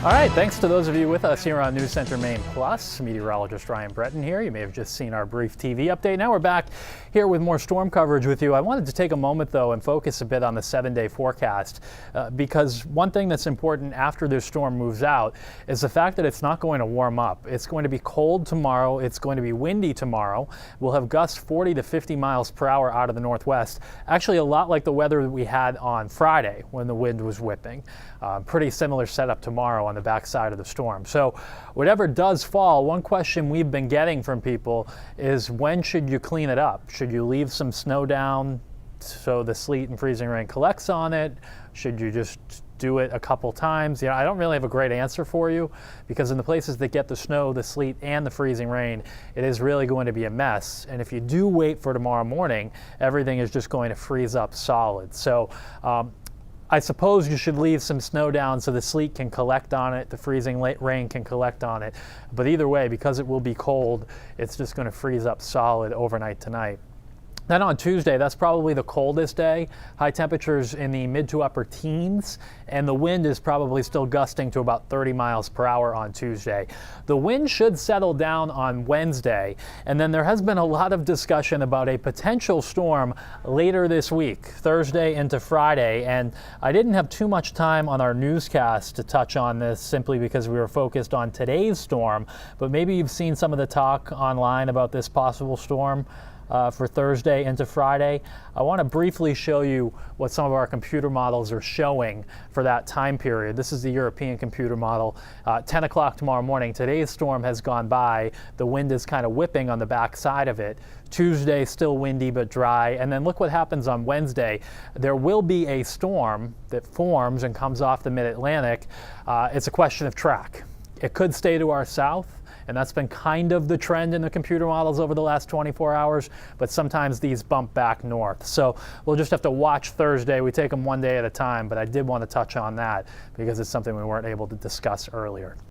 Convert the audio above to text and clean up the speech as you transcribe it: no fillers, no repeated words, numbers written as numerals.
All right, thanks to those of you with us here on News Center Maine Plus. Meteorologist Ryan Breton here. You may have just seen our brief TV update. Now we're back here with more storm coverage with you. I wanted to take a moment, though, and focus a bit on the 7-day forecast because one thing that's important after this storm moves out is the fact that it's not going to warm up. It's going to be cold tomorrow. It's going to be windy tomorrow. We'll have gusts 40 to 50 miles per hour out of the northwest. Actually, a lot like the weather that we had on Friday when the wind was whipping. Pretty similar setup tomorrow on the backside of the storm. So whatever does fall, one question we've been getting from people is, when should you clean it up? Should you leave some snow down so the sleet and freezing rain collects on it? Should you just do it a couple times? You know, I don't really have a great answer for you, because in the places that get the snow, the sleet, and the freezing rain, it is really going to be a mess. And if you do wait for tomorrow morning, everything is just going to freeze up solid. So I suppose you should leave some snow down so the sleet can collect on it, the freezing rain can collect on it. But either way, because it will be cold, it's just going to freeze up solid overnight tonight. Then on Tuesday, that's probably the coldest day. High temperatures in the mid to upper teens, and the wind is probably still gusting to about 30 miles per hour on Tuesday. The wind should settle down on Wednesday, and then there has been a lot of discussion about a potential storm later this week, Thursday into Friday, and I didn't have too much time on our newscast to touch on this simply because we were focused on today's storm, but maybe you've seen some of the talk online about this possible storm for Thursday into Friday. I want to briefly show you what some of our computer models are showing for that time period. This is the European computer model. 10 o'clock tomorrow morning, today's storm has gone by. The wind is kind of whipping on the back side of it. Tuesday, still windy but dry. And then look what happens on Wednesday. There will be a storm that forms and comes off the mid-Atlantic. It's a question of track. It could stay to our south, and that's been kind of the trend in the computer models over the last 24 hours, but sometimes these bump back north. So we'll just have to watch Thursday. We take them one day at a time, but I did want to touch on that because it's something we weren't able to discuss earlier.